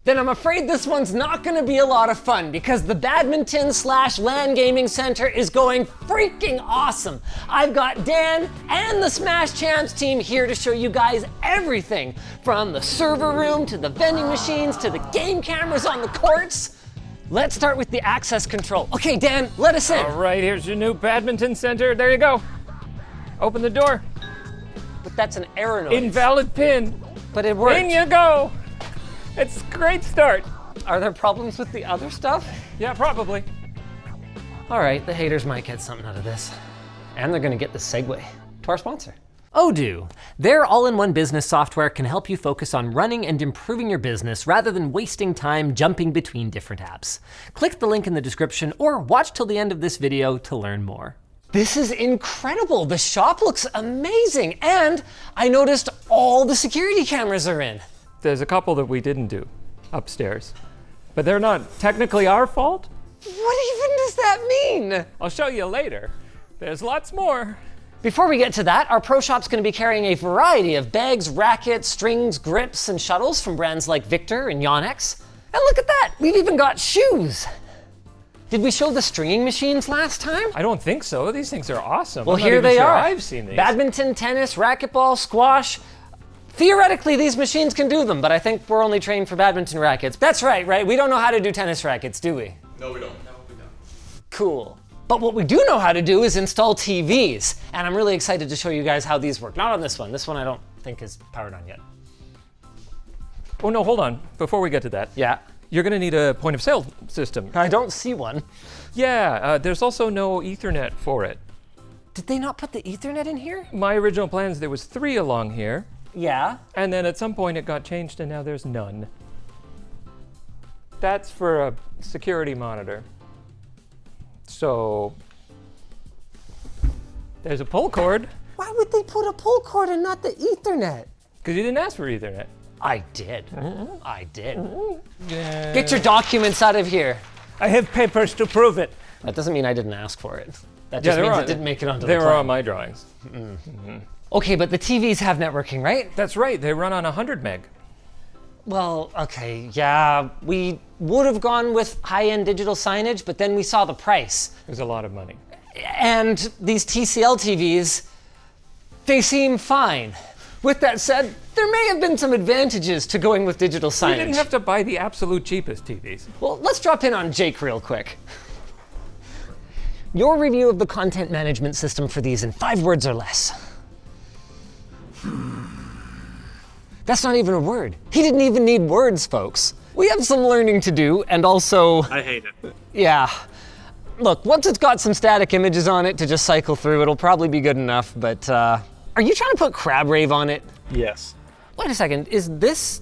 then I'm afraid this one's not gonna be a lot of fun because the Badminton/LAN Gaming Center is going freaking awesome. I've got Dan and the Smash Champs team here to show you guys everything from the server room to the vending machines to the game cameras on the courts. Let's start with the access control. Okay, Dan, let us in. All right, here's your new Badminton Center. There you go. Open the door. But that's an error noise. Invalid pin. But it worked. In you go. It's a great start. Are there problems with the other stuff? Yeah, probably. All right, the haters might get something out of this. And they're gonna get the segue to our sponsor. Odoo. Their all-in-one business software can help you focus on running and improving your business rather than wasting time jumping between different apps. Click the link in the description or watch till the end of this video to learn more. This is incredible. The shop looks amazing. And I noticed all the security cameras are in. There's a couple that we didn't do upstairs, but they're not technically our fault. What even does that mean? I'll show you later. There's lots more. Before we get to that, our pro shop's gonna be carrying a variety of bags, rackets, strings, grips, and shuttles from brands like Victor and Yonex. And look at that, we've even got shoes. Did we show the stringing machines last time? I don't think so. These things are awesome. Well, I'm not here even they sure are. I've seen these. Badminton, tennis, racquetball, squash. Theoretically, these machines can do them, but I think we're only trained for badminton rackets. That's right? We don't know how to do tennis rackets, do we? No, we don't. No, we don't. Cool. But what we do know how to do is install TVs, and I'm really excited to show you guys how these work. Not on this one. This one I don't think is powered on yet. Oh no, hold on. Before we get to that. Yeah. You're gonna need a point of sale system. I don't see one. Yeah, there's also no Ethernet for it. Did they not put the Ethernet in here? My original plans, there was 3 along here. Yeah. And then at some point it got changed and now there's none. That's for a security monitor. So, there's a pull cord. Why would they put a pull cord and not the Ethernet? Because you didn't ask for Ethernet. I did. I did. Yeah. Get your documents out of here. I have papers to prove it. That doesn't mean I didn't ask for it. That just means it didn't make it onto the They plan. were on my drawings. Okay, but the TVs have networking, right? That's right, they run on 100 meg. Well, okay, yeah, we would have gone with high-end digital signage, but then we saw the price. It was a lot of money. And these TCL TVs, they seem fine. With that said, there may have been some advantages to going with digital signage. You didn't have to buy the absolute cheapest TVs. Well, let's drop in on Jake real quick. Your review of the content management system for these in 5 words or less. That's not even a word. He didn't even need words, folks. We have some learning to do, and also... I hate it. Yeah. Look, once it's got some static images on it to just cycle through, it'll probably be good enough, but are you trying to put Crab Rave on it? Yes. Wait a second, is this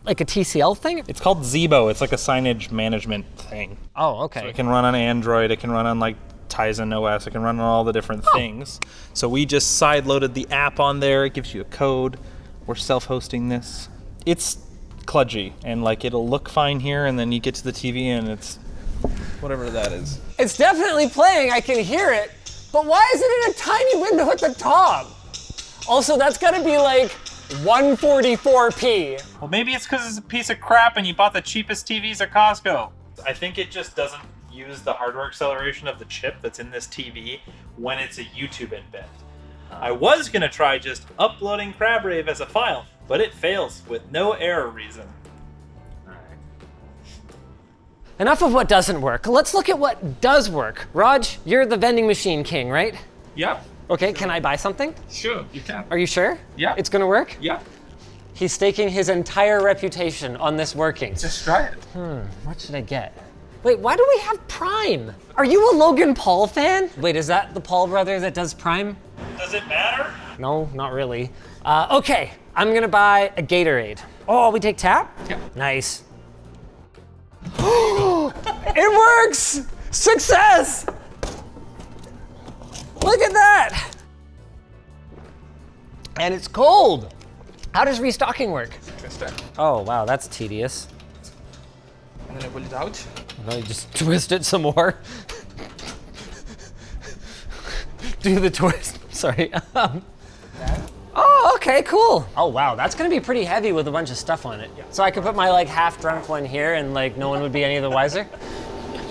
like a TCL thing? It's called Zebo. It's like a signage management thing. Oh, okay. So it can run on Android. It can run on like Tizen OS. It can run on all the different things. So we just side-loaded the app on there. It gives you a code. We're self-hosting this. It's kludgy, and like it'll look fine here, and then you get to the TV, and it's whatever that is. It's definitely playing, I can hear it, but why is it in a tiny window at the top? Also, that's gotta be like 144p. Well, maybe it's because it's a piece of crap and you bought the cheapest TVs at Costco. I think it just doesn't use the hardware acceleration of the chip that's in this TV when it's a YouTube embed. I was gonna try just uploading Crab Rave as a file, but it fails with no error reason. Enough of what doesn't work. Let's look at what does work. Raj, you're the vending machine king, right? Yep. Okay, can I buy something? Sure, you can. Are you sure? Yeah. It's gonna work? Yeah. He's staking his entire reputation on this working. Just try it. What should I get? Wait, why do we have Prime? Are you a Logan Paul fan? Wait, is that the Paul brother that does Prime? Does it matter? No, not really. Okay, I'm gonna buy a Gatorade. Oh, we take tap? Yeah. Nice. It works! Success! Look at that! And it's cold. How does restocking work? Twist it. Oh, wow, that's tedious. And then I pull it out. Now you just twist it some more. Do the twist. Sorry. Oh, Okay, cool. Oh wow, that's gonna be pretty heavy with a bunch of stuff on it. So I could put my like half drunk one here and like no one would be any the wiser?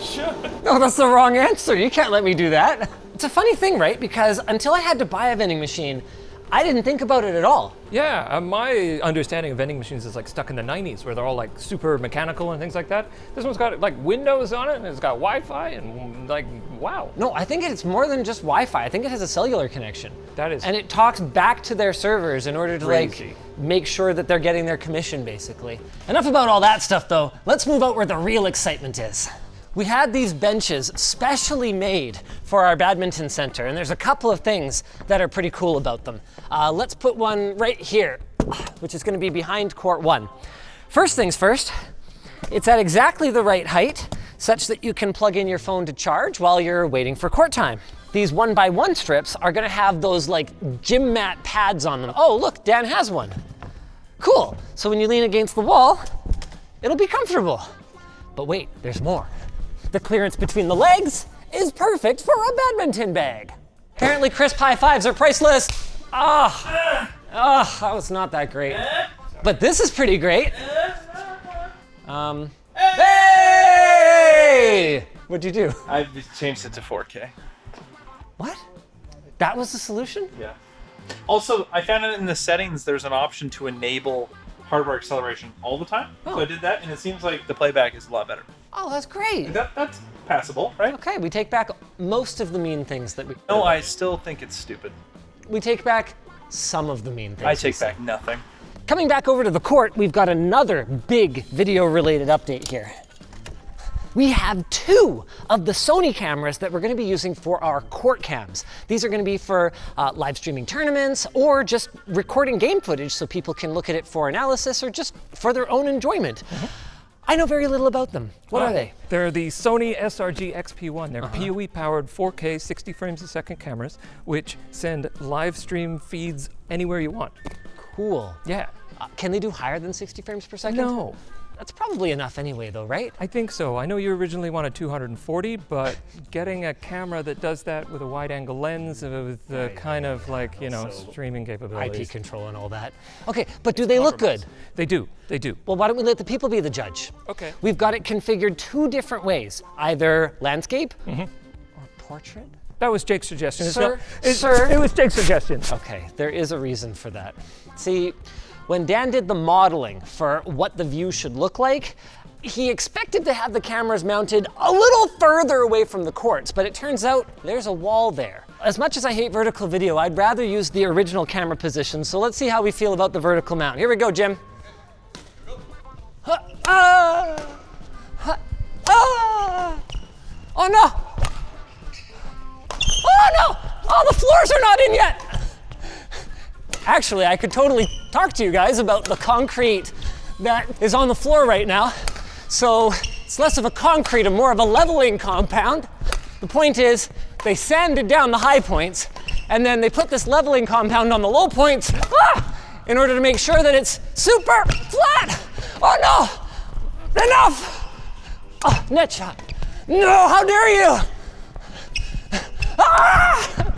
Sure. No, that's the wrong answer. You can't let me do that. It's a funny thing, right? Because until I had to buy a vending machine, I didn't think about it at all. Yeah, my understanding of vending machines is like stuck in the 90s where they're all like super mechanical and things like that. This one's got like windows on it and it's got Wi-Fi and like, wow. No, I think it's more than just Wi-Fi. I think it has a cellular connection. That is And it talks back to their servers in order to crazy. like make sure that they're getting their commission basically. Enough about all that stuff though. Let's move out where the real excitement is. We had these benches specially made for our badminton center, and there's a couple of things that are pretty cool about them. Let's put one right here, which is gonna be behind court 1. First things first, it's at exactly the right height, such that you can plug in your phone to charge while you're waiting for court time. These 1x1 strips are gonna have those like gym mat pads on them. Oh, look, Dan has one. Cool, so when you lean against the wall, it'll be comfortable. But wait, there's more. The clearance between the legs is perfect for a badminton bag. Apparently crisp high fives are priceless. That was not that great. But this is pretty great. Hey! What'd you do? I've changed it to 4K. What? That was the solution? Yeah. Also, I found it in the settings, there's an option to enable hardware acceleration all the time. Oh. So I did that, and it seems like the playback is a lot better. Oh, that's great. That's passable, right? Okay, we take back most of the mean things that we... No, I still think it's stupid. We take back some of the mean things. I we take say. back nothing. Coming back over to the court, we've got another big video-related update here. We have 2 of the Sony cameras that we're gonna be using for our court cams. These are gonna be for live streaming tournaments or just recording game footage so people can look at it for analysis or just for their own enjoyment. I know very little about them. What are they? They're the Sony SRG XP1. They're PoE-powered 4K 60 frames a second cameras, which send live stream feeds anywhere you want. Cool. Yeah. Can they do higher than 60 frames per second? No. That's probably enough anyway though, right? I think so. I know you originally wanted 240, but getting a camera that does that with a wide-angle lens with the kind of like, you know, streaming capabilities. IP control and all that. Okay, but do they look good? They do. They do. Well, why don't we let the people be the judge? Okay. We've got it configured 2 different ways, either landscape or portrait. That was Jake's suggestion. Sir? It was Jake's suggestion. Okay, there is a reason for that. See, when Dan did the modeling for what the view should look like, he expected to have the cameras mounted a little further away from the courts, but it turns out there's a wall there. As much as I hate vertical video, I'd rather use the original camera position, so let's see how we feel about the vertical mount. Here we go, Jim. Oh no! Oh no! Oh, the floors are not in yet! Actually, I could totally talk to you guys about the concrete that is on the floor right now. So it's less of a concrete and more of a leveling compound. The point is, they sanded down the high points and then they put this leveling compound on the low points in order to make sure that it's super flat. Oh no! Enough! Oh, net shot. No, how dare you! Ah!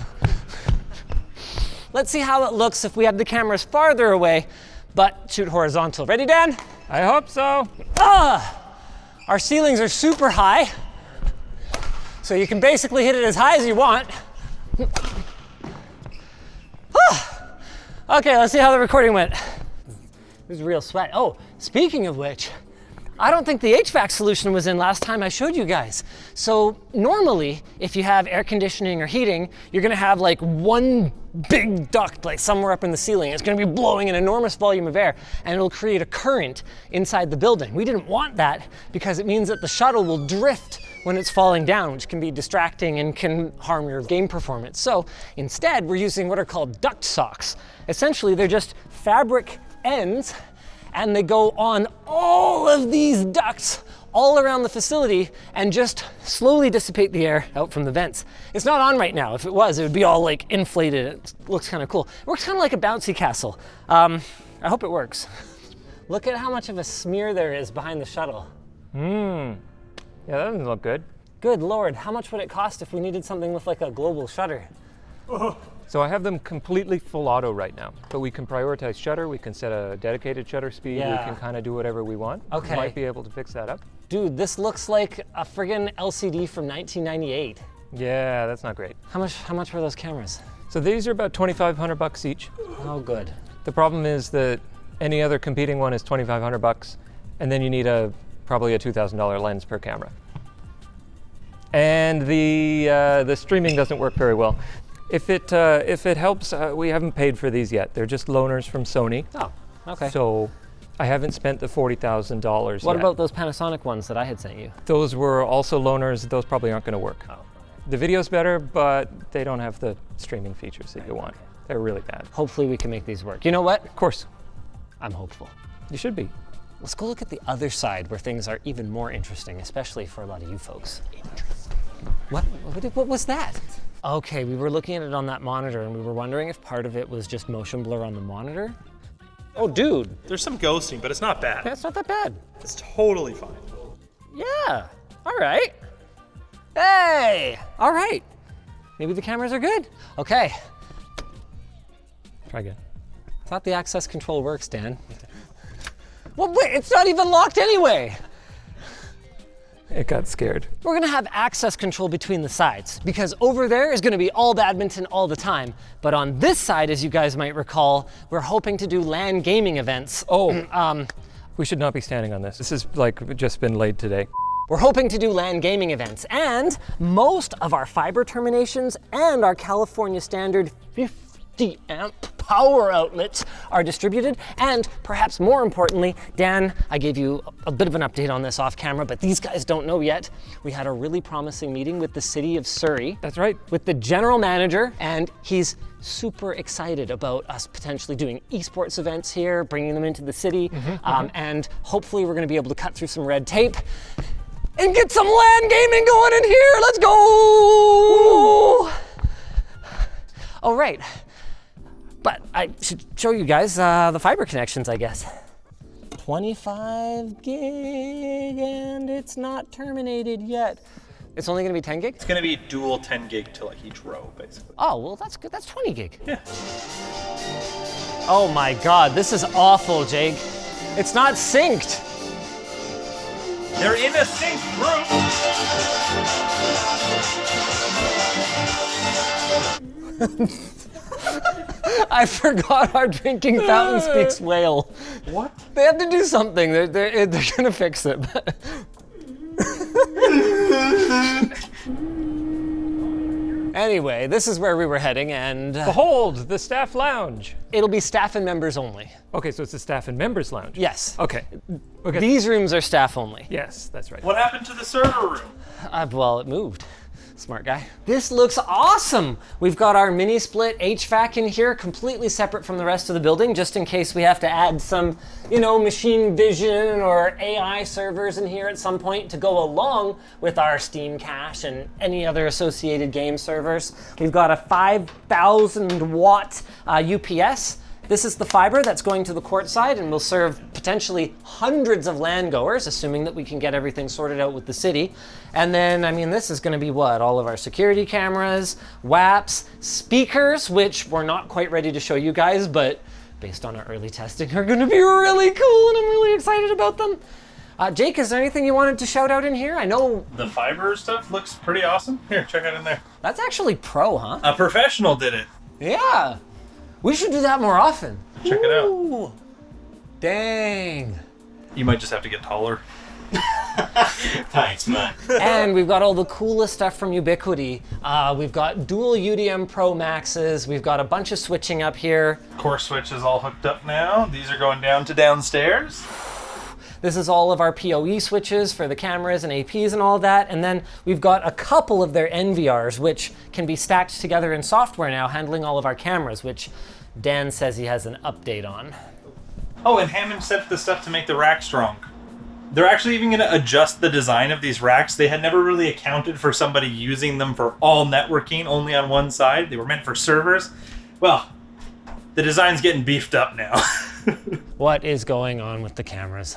Let's see how it looks if we have the cameras farther away, but shoot horizontal. Ready, Dan? I hope so. Our ceilings are super high, so you can basically hit it as high as you want. Okay, let's see how the recording went. There's real sweat. Oh, speaking of which, I don't think the HVAC solution was in last time I showed you guys. So normally, if you have air conditioning or heating, you're gonna have like one big duct like somewhere up in the ceiling. It's gonna be blowing an enormous volume of air and it'll create a current inside the building. We didn't want that because it means that the shuttle will drift when it's falling down, which can be distracting and can harm your game performance. So instead, we're using what are called duct socks. Essentially, they're just fabric ends and they go on all of these ducts all around the facility and just slowly dissipate the air out from the vents. It's not on right now. If it was, it would be all like inflated. It looks kind of cool. It works kind of like a bouncy castle. I hope it works. Look at how much of a smear there is behind the shuttle. Yeah, that doesn't look good. Good Lord, how much would it cost if we needed something with like a global shutter? So I have them completely full auto right now, but we can prioritize shutter, we can set a dedicated shutter speed, Yeah. we can kind of do whatever we want. Okay. Might be able to fix that up. Dude, this looks like a friggin' LCD from 1998. Yeah, that's not great. How much were those cameras? So these are about $2,500 each. Oh, good. The problem is that any other competing one is $2,500, and then you need probably a $2,000 lens per camera. And the streaming doesn't work very well. If it helps, we haven't paid for these yet. They're just loaners from Sony. Oh, okay. So I haven't spent the $40,000 What yet. about those Panasonic ones that I had sent you? Those were also loaners. Those probably aren't going to work. Oh. The video's better, but they don't have the streaming features that you want. They're really bad. Hopefully we can make these work. You know what? Of course, I'm hopeful. you should be. Let's go look at the other side where things are even more interesting, especially for a lot of you folks. What was that? Okay, we were looking at it on that monitor and we were wondering if part of it was just motion blur on the monitor. Oh, dude. There's some ghosting, but it's not bad. That's not that bad. It's totally fine. Yeah, all right. Hey, all right. Maybe the cameras are good. Okay, Try again. I thought the access control works, Dan. Well, wait, it's not even locked anyway. It got scared. We're gonna have access control between the sides because over there is gonna be all badminton all the time. But on this side, as you guys might recall, we're hoping to do LAN gaming events. Oh, we should not be standing on this. This has just been laid today. We're hoping to do LAN gaming events, and most of our fiber terminations and our California standard 50 amp power outlets are distributed, and perhaps more importantly, Dan, I gave you a bit of an update on this off camera, but these guys don't know yet. We had a really promising meeting with the city of Surrey. That's right. With the general manager, and he's super excited about us potentially doing esports events here, bringing them into the city, and hopefully we're gonna be able to cut through some red tape and get some LAN gaming going in here. Let's go! All right, but I should show you guys the fiber connections, I guess. 25 gig, and it's not terminated yet. It's only gonna be 10 gig? It's gonna be dual 10 gig to like each row, basically. Oh, well, that's good. That's 20 gig. Yeah. Oh my God, this is awful, Jake. It's not synced. They're in a sync group. I forgot our drinking fountain speaks whale. What? They have to do something. They're gonna fix it. Anyway, this is where we were heading, and Behold, the staff lounge. it'll be staff and members only. Okay, so it's the staff and members lounge. Yes. Okay. Okay. These rooms are staff only. Yes, that's right. What happened to the server room? Well, it moved. Smart guy. This looks awesome. We've got our mini split HVAC in here, completely separate from the rest of the building, just in case we have to add some, machine vision or AI servers in here at some point to go along with our Steam cache and any other associated game servers. We've got a 5,000 watt UPS. This is the fiber that's going to the court side and will serve potentially hundreds of LAN goers, assuming that we can get everything sorted out with the city. And then, this is gonna be what? All of our security cameras, WAPs, speakers, which we're not quite ready to show you guys, but based on our early testing are gonna be really cool and I'm really excited about them. Jake, is there anything you wanted to shout out in here? I know The fiber stuff looks pretty awesome. Here, check it in there. that's actually pro, huh? A professional did it. Yeah, we should do that more often. Check it out. Ooh. Dang. You might just have to get taller. Thanks, man. And we've got all the coolest stuff from Ubiquiti. We've got dual UDM Pro Maxes. We've got a bunch of switching up here. Core switch is all hooked up now. These are going down to downstairs. This is all of our PoE switches for the cameras and APs and all that. And then we've got a couple of their NVRs, which can be stacked together in software now, handling all of our cameras, which Dan says he has an update on. Oh, and Hammond set the stuff to make the rack strong. They're actually even going to adjust the design of these racks. They had never really accounted for somebody using them for all networking, only on one side. They were meant for servers. Well, the design's getting beefed up now. What is going on with the cameras?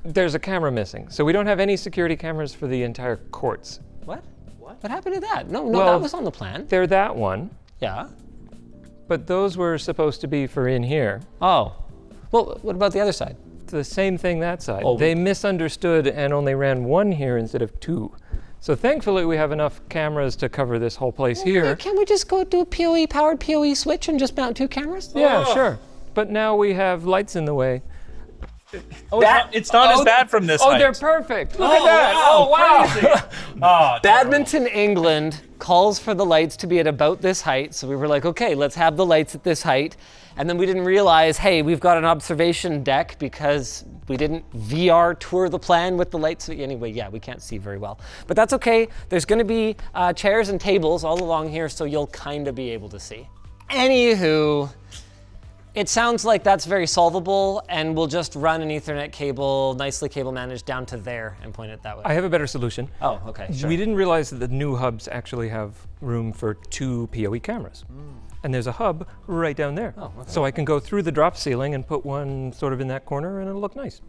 There's a camera missing, so we don't have any security cameras for the entire courts. What? What happened to that? No, Well, that was on the plan. They're that one, Yeah. but those were supposed to be for in here. Oh. Well, what about the other side? It's the same thing that side. Oh. They misunderstood and only ran one here instead of two. So thankfully we have enough cameras to cover this whole place here. Can we just go do a powered PoE switch and just mount 2 cameras? Yeah, sure. But now we have lights in the way. Oh, it's not as bad from this Oh, height. they're perfect. Look at that. Oh, wow. Oh, Badminton England calls for the lights to be at about this height, so we were like, okay, let's have the lights at this height. And then we didn't realize, hey, we've got an observation deck because we didn't VR tour the plan with the lights. Anyway, yeah, we can't see very well. But that's okay. There's gonna be chairs and tables all along here, so you'll kind of be able to see. Anywho, it sounds like that's very solvable, and we'll just run an Ethernet cable, nicely cable managed, down to there and point it that way. I have a better solution. Oh, okay, sure. We didn't realize that the new hubs actually have room for 2 PoE cameras. And there's a hub right down there. Oh, okay. So I can go through the drop ceiling and put one sort of in that corner and it'll look nice.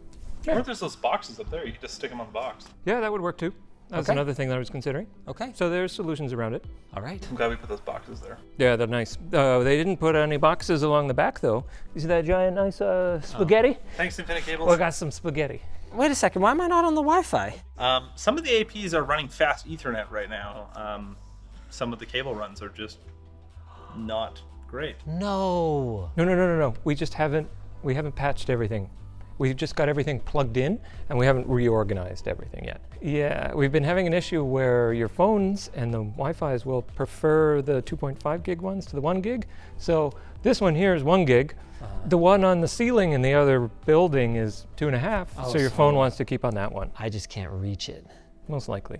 Or there's those boxes up there. You can just stick them on the box. Yeah, that would work too. That's Okay. another thing that I was considering. Okay, So there's solutions around it. all right. I'm glad we put those boxes there. Yeah, they're nice. They didn't put any boxes along the back though. You see that giant nice spaghetti? Thanks, Infinite Cables. Well, I got some spaghetti. Wait a second, why am I not on the Wi-Fi? Some of the APs are running fast Ethernet right now. Some of the cable runs are just not great. No. No. We haven't patched everything. We've just got everything plugged in and we haven't reorganized everything yet. Yeah, we've been having an issue where your phones and the Wi-Fi's will prefer the 2.5 gig ones to the 1 gig. So this one here is 1 gig. The one on the ceiling in the other building is 2.5. Oh, so your so- phone wants to keep on that one, I just can't reach it. most likely.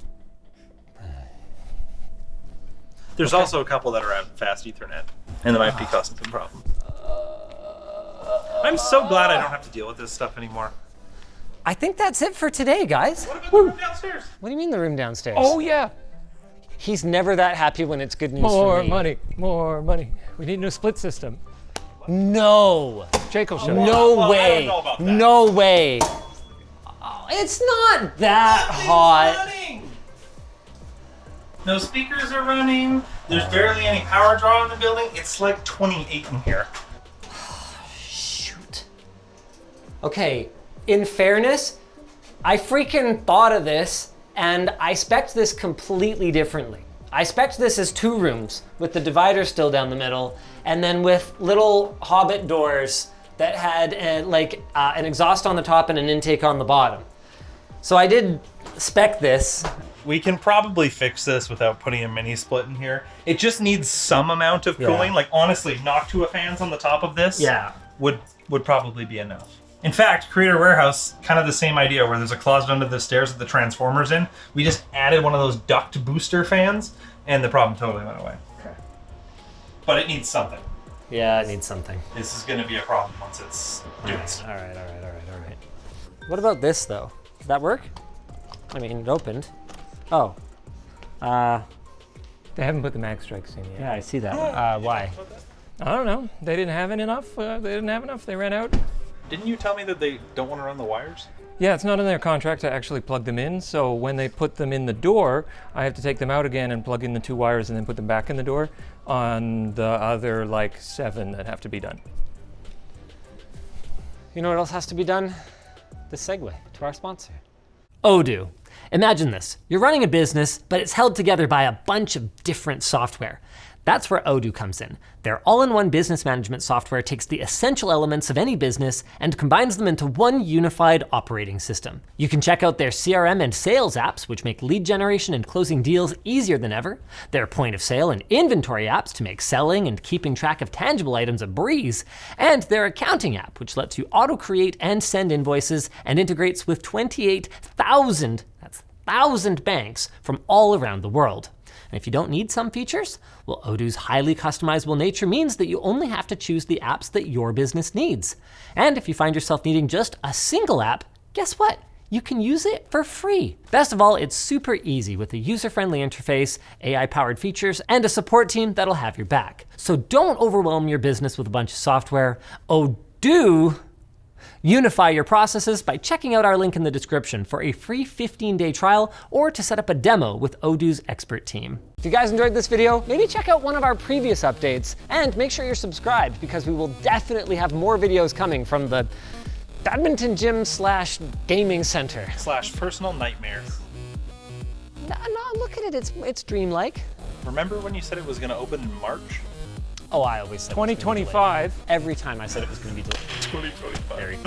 There's also a couple that are at fast Ethernet, and that might be causing some problems. I'm so glad I don't have to deal with this stuff anymore. I think that's it for today, guys. What about the room downstairs? What do you mean the room downstairs? Oh yeah, He's never that happy when it's good news more for me. money, more money. We need a new split system. No. Jake will show you. No Well, I way. don't know about that. No way. Oh, it's not that hot. Running. No speakers are running. There's barely any power draw in the building. It's like 28 in here. Shoot. Okay, in fairness, I freaking thought of this and I spec'd this completely differently. I spec'd this as 2 rooms with the divider still down the middle and then with little hobbit doors that had an exhaust on the top and an intake on the bottom. So I did spec this. We can probably fix this without putting a mini split in here. It just needs some amount of cooling. Like honestly, Noctua fans on the top of this would probably be enough. In fact, Creator Warehouse, kind of the same idea where there's a closet under the stairs with the transformers in. We just added one of those duct booster fans and the problem totally went away. Okay. But it needs something. Yeah, it needs something. This is going to be a problem once it's doing stuff. All right. What about this though? Did that work? I mean, it opened. Oh. They haven't put the mag strikes in yet. Yeah, I see that. Why? I don't know. They didn't have enough. They ran out. Didn't you tell me that they don't want to run the wires? Yeah, it's not in their contract to actually plug them in. So when they put them in the door, I have to take them out again and plug in the 2 wires and then put them back in the door on the other 7 that have to be done. You know what else has to be done? The segue to our sponsor. Odoo. Imagine this. You're running a business, but it's held together by a bunch of different software. That's where Odoo comes in. Their all-in-one business management software takes the essential elements of any business and combines them into one unified operating system. You can check out their CRM and sales apps, which make lead generation and closing deals easier than ever, their point of sale and inventory apps to make selling and keeping track of tangible items a breeze, and their accounting app, which lets you auto-create and send invoices and integrates with 28,000 banks from all around the world. And if you don't need some features, well, Odoo's highly customizable nature means that you only have to choose the apps that your business needs. And if you find yourself needing just a single app, guess what? You can use it for free. Best of all, it's super easy with a user-friendly interface, AI-powered features, and a support team that'll have your back. So don't overwhelm your business with a bunch of software. Odoo, Unify your processes by checking out our link in the description for a free 15-day trial or to set up a demo with Odoo's expert team. If you guys enjoyed this video, maybe check out one of our previous updates and make sure you're subscribed because we will definitely have more videos coming from the badminton gym / gaming center. / personal nightmare. No, look at it, it's dreamlike. Remember when you said it was going to open in March? Oh, I always said it was gonna be delayed. 2025. Every time I said it was going to be delayed. 2025. Very